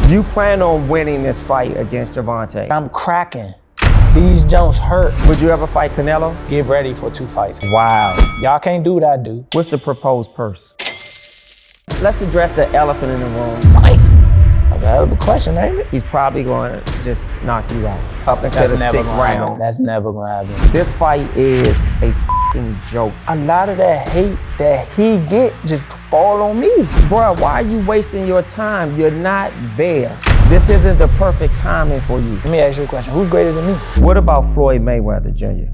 You plan on winning this fight against Gervonta? I'm cracking. These Jones hurt. Would you ever fight Canelo? Get ready for 2 fights. Wow. Y'all can't do what I do. What's the proposed purse? Let's address the elephant in the room. Fight. That's a hell of a question, ain't it? He's probably going to just knock you out up until the 6th round. That's never gonna happen. This fight is a f***ing joke. A lot of that hate that he get just fall on me. Bruh, why are you wasting your time? You're not there. This isn't the perfect timing for you. Let me ask you a question. Who's greater than me? What about Floyd Mayweather Jr.?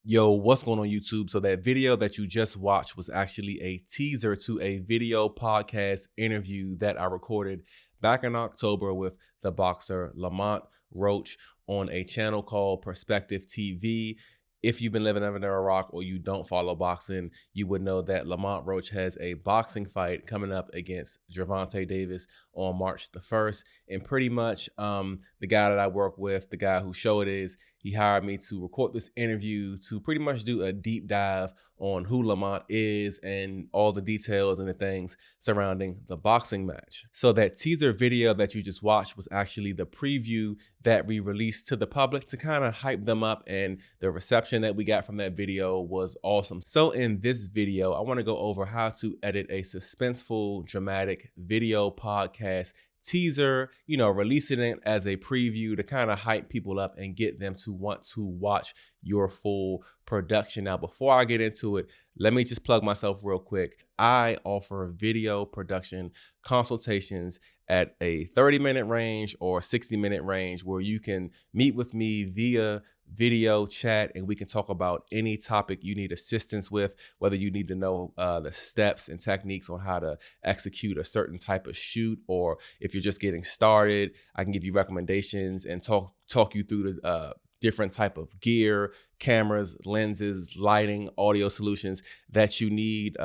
Yo, what's going on YouTube? So that video that you just watched was actually a teaser to a video podcast interview that I recorded back in October with the boxer Lamont Roach on a channel called Perspective TV. If you've been living under a rock or you don't follow boxing, you would know that Lamont Roach has a boxing fight coming up against Gervonta Davis on March the 1st. And pretty much the guy that I work with, the guy whose show it is, he hired me to record this interview to pretty much do a deep dive on who Lamont is and all the details and the things surrounding the boxing match. So that teaser video that you just watched was actually the preview that we released to the public to kind of hype them up, and the reception that we got from that video was awesome. So in this video, I want to go over how to edit a suspenseful, dramatic video podcast teaser, you know, releasing it as a preview to kind of hype people up and get them to want to watch your full production. Now, before I get into it, let me just plug myself real quick. I offer video production consultations at a 30-minute range or 60-minute range where you can meet with me via video chat and we can talk about any topic you need assistance with, whether you need to know the steps and techniques on how to execute a certain type of shoot, or if you're just getting started, I can give you recommendations and talk you through the different type of gear, cameras, lenses, lighting, audio solutions that you need.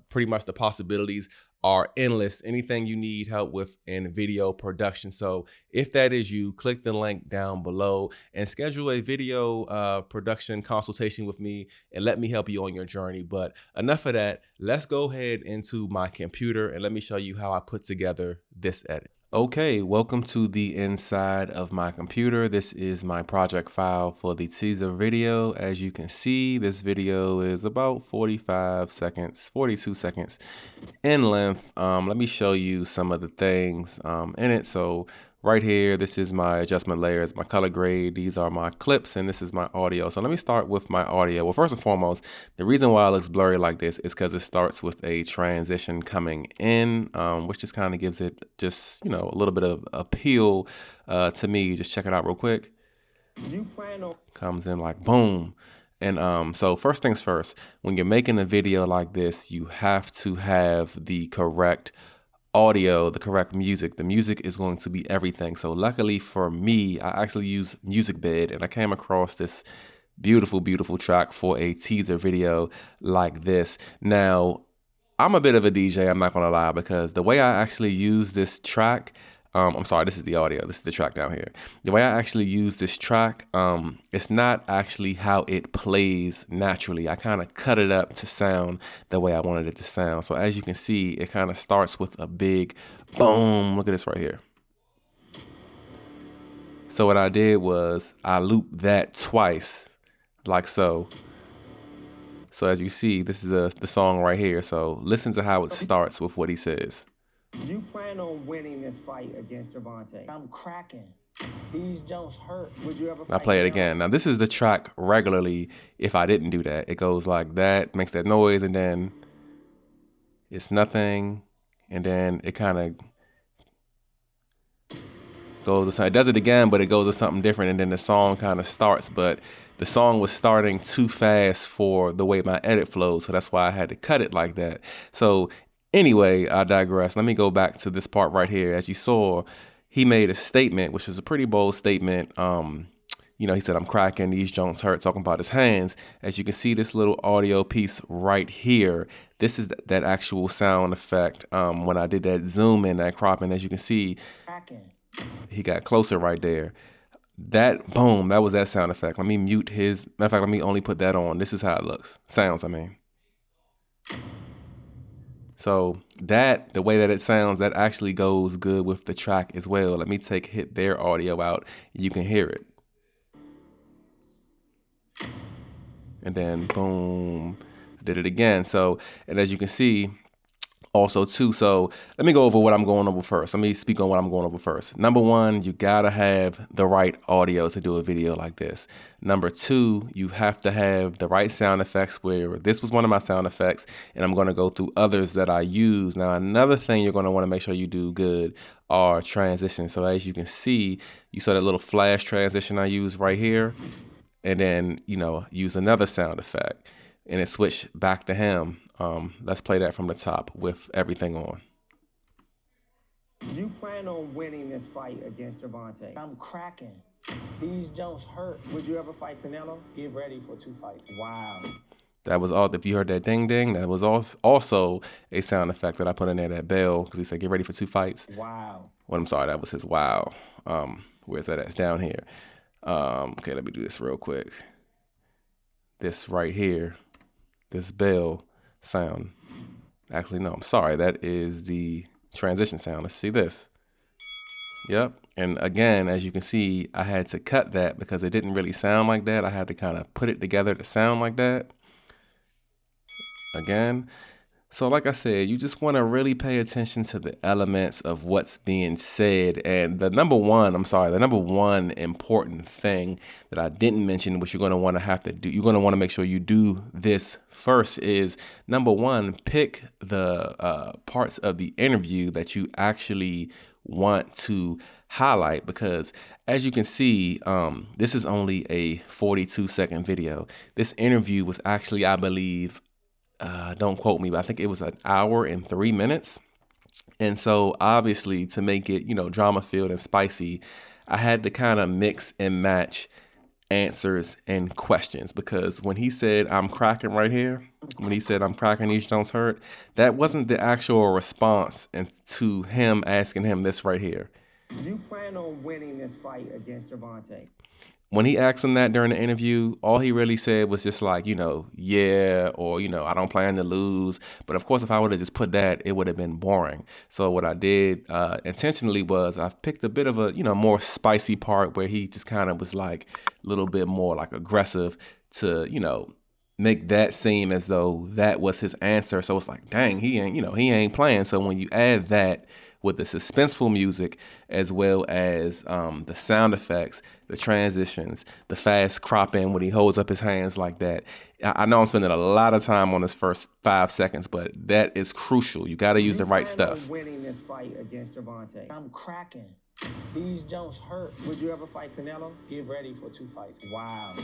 Pretty much the possibilities are endless. Anything you need help with in video production. So if that is you, click the link down below and schedule a video production consultation with me and let me help you on your journey. But enough of that. Let's go ahead into my computer and let me show you how I put together this edit. Okay, welcome to the inside of my computer. This is my project file for the teaser video. As you can see, this video is about 42 seconds in length. Let me show you some of the things in it. So right here, this is my adjustment layers, my color grade. These are my clips, and this is my audio. So let me start with my audio. Well, first and foremost, the reason why it looks blurry like this is because it starts with a transition coming in, which just kind of gives it just, you know, a little bit of appeal to me. Just check it out real quick. Comes in like boom. And so first things first, when you're making a video like this, you have to have the correct audio, the correct music. The music is going to be everything. So luckily for me, I actually use MusicBed, and I came across this beautiful, beautiful track for a teaser video like this. Now, I'm a bit of a DJ, I'm not gonna lie, because the way I actually use this track, I'm sorry, this is the audio, this is the track down here. The way I actually use this track, it's not actually how it plays naturally. I kind of cut it up to sound the way I wanted it to sound. So as you can see, it kind of starts with a big boom. Look at this right here. So what I did was I looped that twice, like so. So as you see, this is the song right here. So listen to how it starts with what he says. You plan on winning this fight against Gervonta? I'm cracking. These Jones hurt. Would you ever I play it again. Now this is the track regularly. If I didn't do that, it goes like that, makes that noise, and then it's nothing, and then it kind of goes to something. It does it again, but it goes to something different, and then the song kind of starts. But the song was starting too fast for the way my edit flows, so that's why I had to cut it like that. So anyway, I digress. Let me go back to this part right here. As you saw, he made a statement, which is a pretty bold statement. You know, he said, I'm cracking, these Jones hurt, talking about his hands. As you can see, this little audio piece right here, this is that actual sound effect. When I did that zoom in, that cropping, as you can see, he got closer right there. That boom, that was that sound effect. Let me mute his, matter of fact, let me only put that on. This is how it looks. Sounds, I mean. So that, the way that it sounds, that actually goes good with the track as well. Let me hit their audio out. You can hear it. And then boom, I did it again. So, and as you can see, also too, so let me go over what I'm going over first. Let me speak on what I'm going over first. Number one, you gotta have the right audio to do a video like this. Number two, you have to have the right sound effects, where this was one of my sound effects, and I'm gonna go through others that I use. Now, another thing you're gonna wanna make sure you do good are transitions. So as you can see, you saw that little flash transition I used right here, and then, use another sound effect, and it switched back to him. Let's play that from the top with everything on. You plan on winning this fight against Gervonta? I'm cracking. These Jones hurt. Would you ever fight Canelo? Get ready for 2 fights. Wow. That was all. If you heard that ding ding, that was also a sound effect that I put in there, that bell, because he said, get ready for 2 fights. Wow. Well, I'm sorry, that was his wow. Where's that at? It's down here. Okay, let me do this real quick. This right here, this bell sound. Actually, no, I'm sorry. That is the transition sound. Let's see this. Yep. And again, as you can see, I had to cut that because it didn't really sound like that. I had to kind of put it together to sound like that. Again. So like I said, you just want to really pay attention to the elements of what's being said. And the number one important thing that I didn't mention, which you're going to want to have to do, you're going to want to make sure you do this first, is number one, pick the parts of the interview that you actually want to highlight, because as you can see, this is only a 42-second video. This interview was actually, I believe, don't quote me, but I think it was 1 hour and 3 minutes. And so obviously, to make it, drama filled and spicy, I had to kind of mix and match answers and questions, because when he said, I'm cracking right here, when he said, I'm cracking, these Jones hurt, that wasn't the actual response to him asking him this right here. You plan on winning this fight against Gervonta? When he asked him that during the interview, all he really said was just like, yeah, or, I don't plan to lose. But of course, if I would have just put that, it would have been boring. So what I did intentionally was I picked a bit of a, more spicy part where he just kind of was like a little bit more like aggressive to, make that seem as though that was his answer. So it's like, dang, he ain't playing. So when you add that with the suspenseful music, as well as the sound effects, the transitions, the fast crop in when he holds up his hands like that. I know I'm spending a lot of time on this first 5 seconds, but that is crucial. You got to use the right stuff. Winning this fight against Gervonta? I'm cracking. These Jones hurt. Would you ever fight Canelo? Get ready for 2 fights. Wow.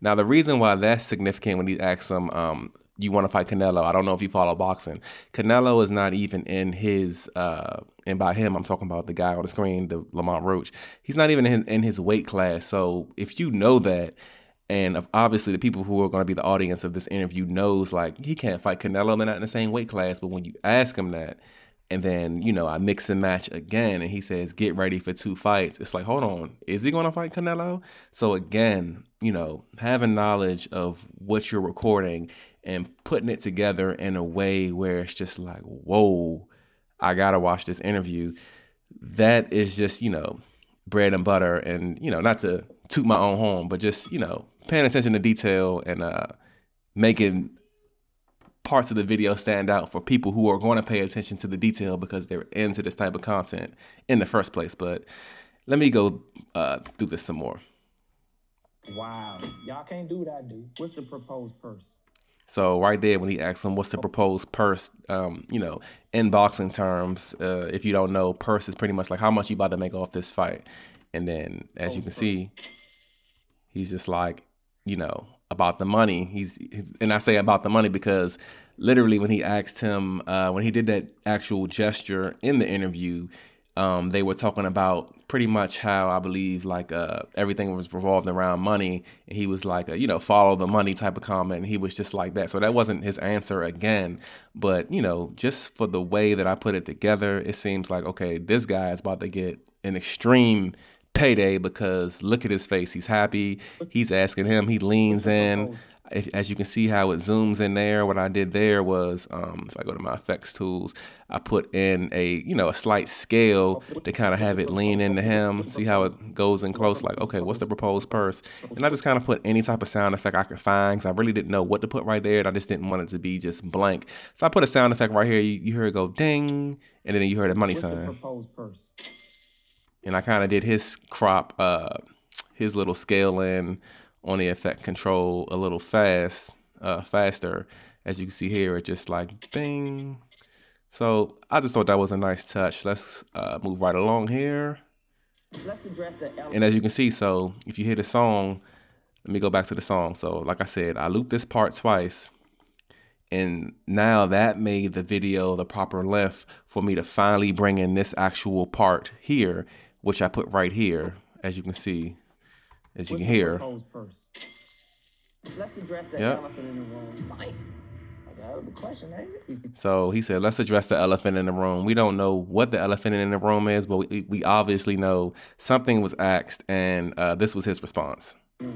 Now, the reason why that's significant when he asks him, you want to fight Canelo? I don't know if you follow boxing. Canelo is not even in his, and by him, I'm talking about the guy on the screen, the Lamont Roach. He's not even in his weight class. So if you know that, and obviously the people who are going to be the audience of this interview knows, like, he can't fight Canelo, they're not in the same weight class. But when you ask him that, and then, I mix and match again, and he says, get ready for 2 fights. It's like, hold on, is he going to fight Canelo? So again, having knowledge of what you're recording and putting it together in a way where it's just like, whoa, I got to watch this interview. That is just, bread and butter. And, not to toot my own horn, but just, paying attention to detail and making parts of the video stand out for people who are going to pay attention to the detail because they're into this type of content in the first place. But let me go through this some more. Wow. Y'all can't do what I do. What's the proposed purse? So right there, when he asks him, what's the proposed purse, in boxing terms, if you don't know, purse is pretty much like how much you about to make off this fight. And then, as you can see, he's just like, about the money. And I say about the money because literally when he asked him, when he did that actual gesture in the interview, they were talking about pretty much how I believe like everything was revolved around money. And he was like, follow the money type of comment. And he was just like that. So that wasn't his answer again. But, just for the way that I put it together, it seems like, okay, this guy is about to get an extreme payday because look at his face. He's happy. He's asking him. He leans in. As you can see how it zooms in there, what I did there was, if I go to my effects tools, I put in a slight scale to kind of have it lean into him. See how it goes in close, like, okay, what's the proposed purse? And I just kind of put any type of sound effect I could find, because I really didn't know what to put right there, and I just didn't want it to be just blank. So I put a sound effect right here. You heard it go ding, and then you heard a money sign. Proposed purse. And I kind of did his crop, his little scale in on the effect control a little faster. As you can see here, it just like bing. So I just thought that was a nice touch. Let's move right along here. Let's address the element. And as you can see, so if you hear the song, let me go back to the song. So like I said, I looped this part twice. And now that made the video the proper length for me to finally bring in this actual part here, which I put right here, as you can see, as you can hear. Let's address the elephant in the room. That was the question, ain't it? So he said, let's address the elephant in the room. We don't know what the elephant in the room is, but we obviously know something was asked, and this was his response. That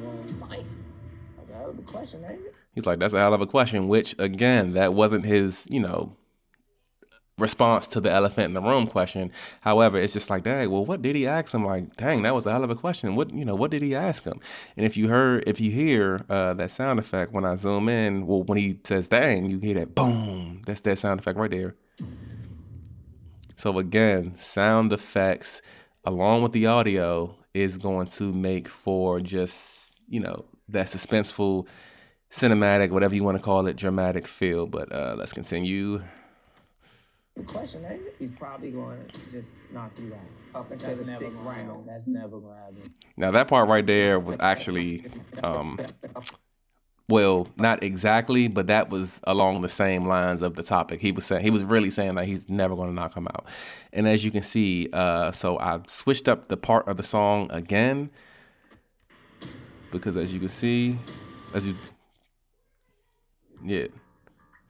was the question, ain't it? He's like, that's a hell of a question, which, again, that wasn't his, response to the elephant in the room question. However, it's just like, dang, well, what did he ask him? Like, dang, that was a hell of a question. What did he ask him? And if you hear that sound effect when I zoom in, well, when he says dang, you hear that boom. That's that sound effect right there. So again, sound effects along with the audio is going to make for just, that suspenseful, cinematic, whatever you want to call it, dramatic feel. But let's continue. The question, ain't it? He's probably going to just not do that up until the sixth round. That's never going to happen. Now that part right there was actually, well, not exactly, but that was along the same lines of the topic. He was really saying that he's never going to knock him out. And as you can see, so I switched up the part of the song again, because as you can see,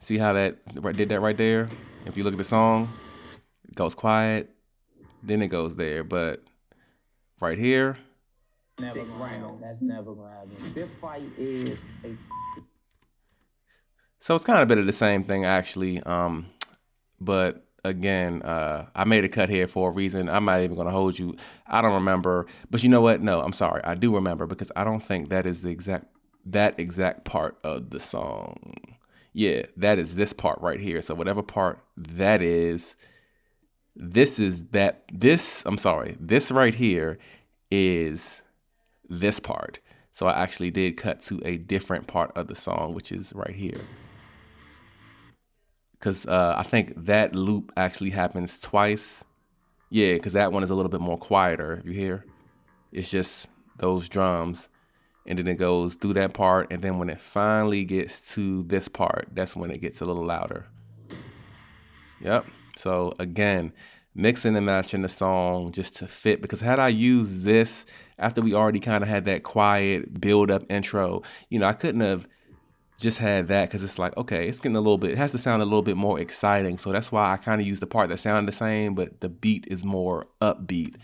see how that did that right there? If you look at the song, it goes quiet, then it goes there. But right here, never round. That's never gonna happen. This fight is a. So it's kind of a bit of the same thing, actually. But again, I made a cut here for a reason. I'm not even gonna hold you. I don't remember. But you know what? No, I'm sorry. I do remember, because I don't think that is that exact part of the song. Yeah, that is this part right here. So whatever part that is, this right here is this part. So I actually did cut to a different part of the song, which is right here. Because I think that loop actually happens twice. Yeah, because that one is a little bit more quieter, if you hear. It's just those drums. And then it goes through that part, and then when it finally gets to this part, that's when it gets a little louder. Yep. So again, mixing and matching the song just to fit, because had I used this after we already kind of had that quiet build-up intro, I couldn't have just had that, because it's like, okay, it's getting it has to sound a little bit more exciting. So that's why I kind of used the part that sounded the same, but the beat is more upbeat.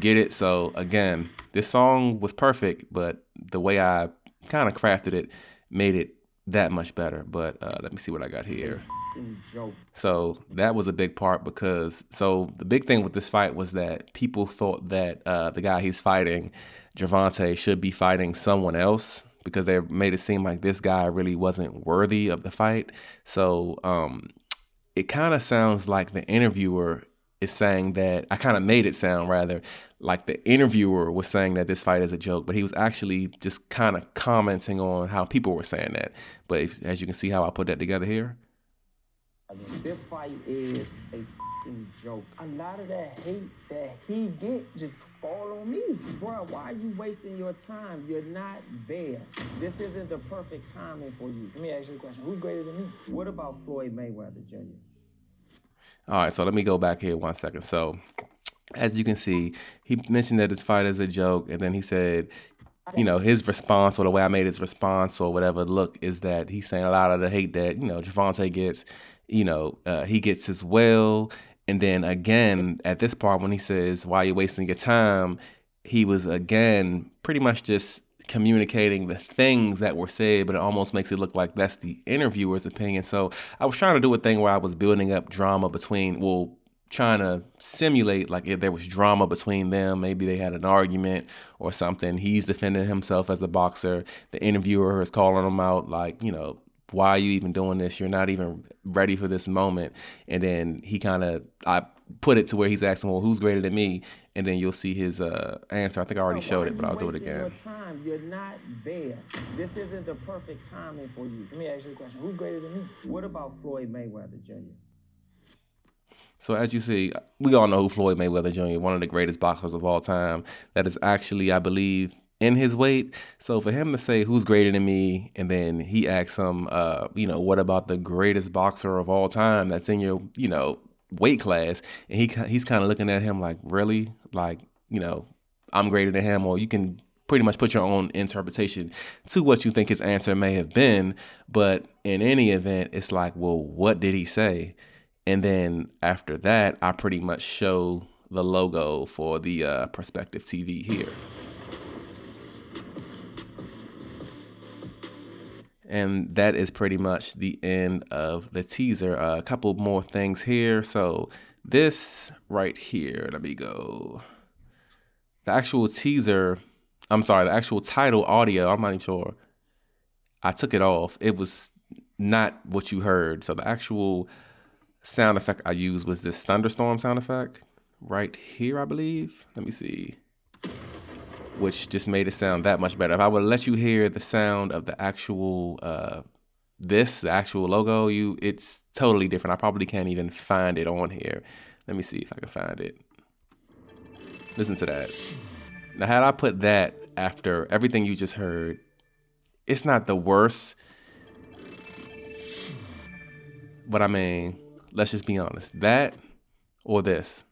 Get it? So again, this song was perfect, but the way I kind of crafted it made it that much better. But let me see what I got here. So that was a big part, because the big thing with this fight was that people thought that the guy he's fighting, Gervonta, should be fighting someone else, because they made it seem like this guy really wasn't worthy of the fight. So it kind of sounds like the interviewer is saying that, I kind of made it sound rather like the interviewer was saying that this fight is a joke, but he was actually just kind of commenting on how people were saying that. But as you can see how I put that together here. This fight is a joke. A lot of that hate that he get just fall on me. Bro, why are you wasting your time? You're not there. This isn't the perfect timing for you. Let me ask you a question. Who's greater than me? What about Floyd Mayweather Jr.? All right, so let me go back here 1 second. So as you can see, he mentioned that this fight is a joke, and then he said, his response, or the way I made his response or whatever look, is that he's saying a lot of the hate that, Gervonta gets, he gets as well. And then again, at this part, when he says, why are you wasting your time? He was, again, pretty much just communicating the things that were said, but it almost makes it look like that's the interviewer's opinion. So I was trying to do a thing where I was building up drama between, trying to simulate like if there was drama between them, maybe they had an argument or something. He's defending himself as a boxer. The interviewer is calling him out like, why are you even doing this? You're not even ready for this moment. And then I put it to where he's asking, well, who's greater than me? And then you'll see his answer. I think I already showed it, but I'll do it again. Your time, you're not there. This isn't the perfect timing for you. Let me ask you a question. Who's greater than me? What about Floyd Mayweather Jr.? So as you see, we all know who Floyd Mayweather Jr., one of the greatest boxers of all time. That is actually, I believe, in his weight. So for him to say who's greater than me, and then he asks him, what about the greatest boxer of all time that's in your, weight class? And he's kind of looking at him like, really? Like, I'm greater than him? Or you can pretty much put your own interpretation to what you think his answer may have been. But in any event, it's like, well, what did he say? And then after that, I pretty much show the logo for the Perspective TV here. And that is pretty much the end of the teaser. A couple more things here. So this right here, let me go. The actual title audio, I'm not even sure. I took it off. It was not what you heard. So the actual sound effect I used was this thunderstorm sound effect right here, I believe. Let me see. Which just made it sound that much better. If I would let you hear the sound of the actual the actual logo, it's totally different. I probably can't even find it on here. Let me see if I can find it. Listen to that. Now, had I put that after everything you just heard, it's not the worst. But I mean, let's just be honest. That or this.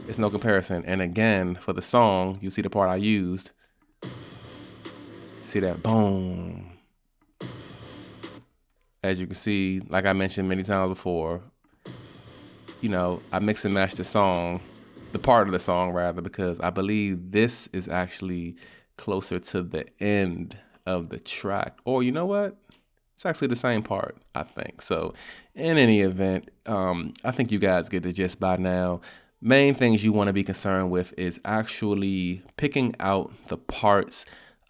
It's no comparison. And again, for the song, you see the part I used. See that boom. As you can see, like I mentioned many times before, I mix and match the part of the song rather, because I believe this is actually closer to the end of the track. Or you know what? It's actually the same part, I think. So in any event, I think you guys get the gist by now. Main things you want to be concerned with is actually picking out the parts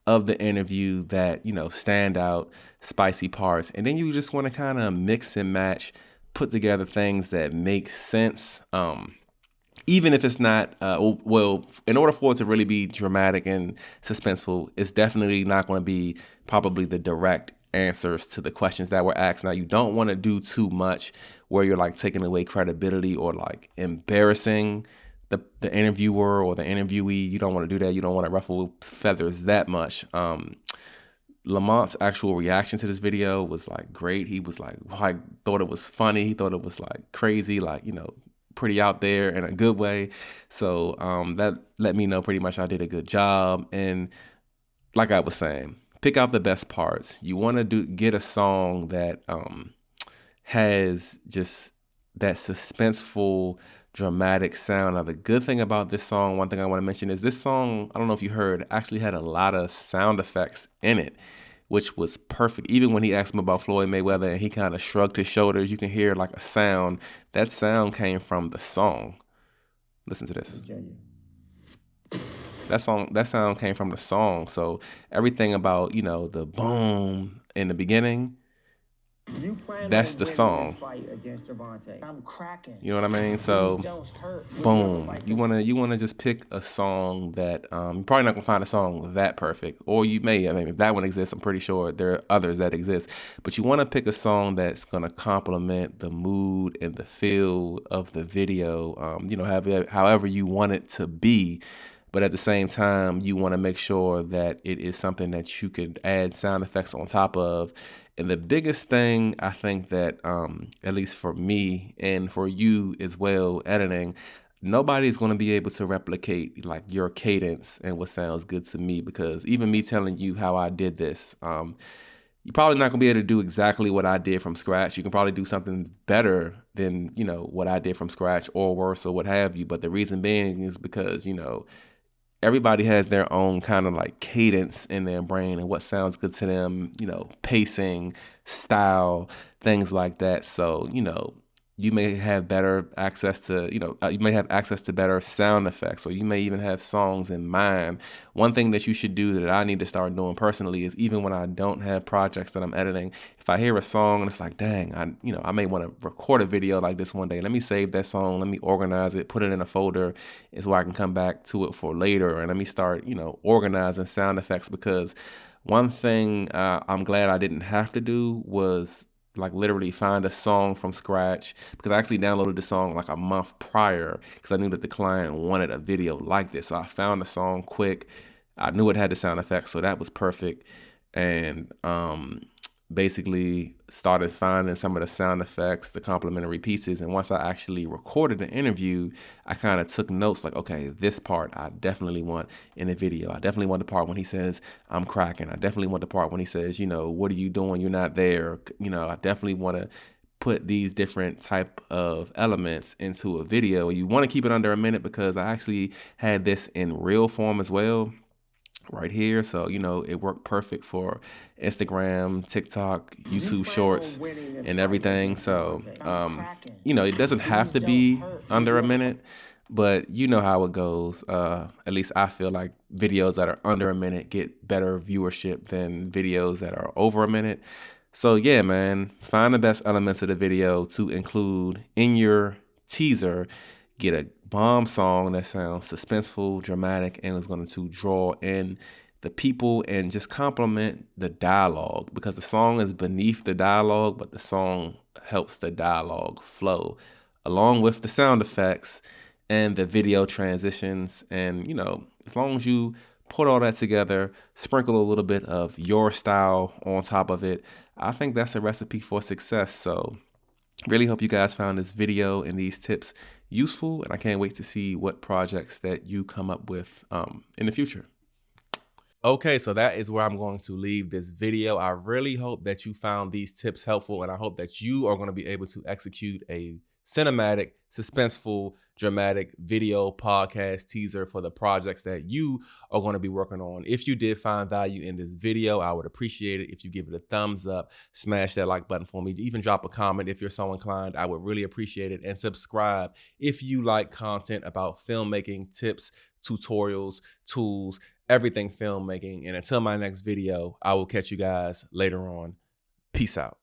of the interview that, stand out, spicy parts. And then you just want to kind of mix and match, put together things that make sense. Even if it's not, in order for it to really be dramatic and suspenseful, it's definitely not going to be probably the direct answers to the questions that were asked. Now, you don't want to do too much where you're like taking away credibility or like embarrassing the interviewer or the interviewee. You don't want to do that. You don't want to ruffle feathers that much. Lamont's actual reaction to this video was like great. He was like, I thought it was funny. He thought it was like crazy, like, pretty out there in a good way. So that let me know pretty much I did a good job. And like I was saying, pick out the best parts. You want to get a song that has just that suspenseful, dramatic sound. Now, the good thing about this song, one thing I want to mention is this song, I don't know if you heard, actually had a lot of sound effects in it, which was perfect. Even when he asked him about Floyd Mayweather and he kind of shrugged his shoulders, you can hear like a sound. That sound came from the song. Listen to this. That sound came from the song. So everything about, the boom in the beginning, that's the song. I'm cracking. You know what I mean? So boom. You wanna just pick a song that you're probably not gonna find a song that perfect. Or you may, if that one exists, I'm pretty sure there are others that exist. But you wanna pick a song that's gonna complement the mood and the feel of the video, however you want it to be. But at the same time, you want to make sure that it is something that you could add sound effects on top of. And the biggest thing I think that, at least for me and for you as well, editing, nobody's going to be able to replicate like your cadence and what sounds good to me, because even me telling you how I did this, you're probably not going to be able to do exactly what I did from scratch. You can probably do something better than, what I did from scratch or worse or what have you. But the reason being is because, everybody has their own kind of like cadence in their brain and what sounds good to them, pacing, style, things like that. So, you may have better access to, you may have access to better sound effects, or you may even have songs in mind. One thing that you should do that I need to start doing personally is, even when I don't have projects that I'm editing, if I hear a song and it's like, dang, I may want to record a video like this one day. Let me save that song. Let me organize it, put it in a folder, is where I can come back to it for later. And let me start, organizing sound effects, because one thing I'm glad I didn't have to do was like literally find a song from scratch, because I actually downloaded the song like a month prior because I knew that the client wanted a video like this. So I found the song quick. I knew it had the sound effects, so that was perfect. And basically started finding some of the sound effects, the complementary pieces. And once I actually recorded the interview, I kind of took notes like, okay, this part I definitely want in the video. I definitely want the part when he says, I'm cracking. I definitely want the part when he says, what are you doing? You're not there. I definitely want to put these different type of elements into a video. You want to keep it under a minute, because I actually had this in reel form as well right here. So, it worked perfect for Instagram, TikTok, YouTube Shorts, and everything. So, it doesn't have to be under a minute, but you know how it goes. At least I feel like videos that are under a minute get better viewership than videos that are over a minute. So yeah, man, find the best elements of the video to include in your teaser. Get a bomb song that sounds suspenseful, dramatic, and is going to draw in the people and just complement the dialogue, because the song is beneath the dialogue, but the song helps the dialogue flow along with the sound effects and the video transitions. And, as long as you put all that together, sprinkle a little bit of your style on top of it, I think that's a recipe for success. So really hope you guys found this video and these tips useful, and I can't wait to see what projects that you come up with in the future. Okay, so that is where I'm going to leave this video. I really hope that you found these tips helpful, and I hope that you are going to be able to execute a cinematic, suspenseful, dramatic video podcast teaser for the projects that you are going to be working on. If you did find value in this video, I would appreciate it if you give it a thumbs up, smash that like button for me, even drop a comment if you're so inclined. I would really appreciate it. And subscribe if you like content about filmmaking, tips, tutorials, tools, everything filmmaking. And until my next video, I will catch you guys later on. Peace out.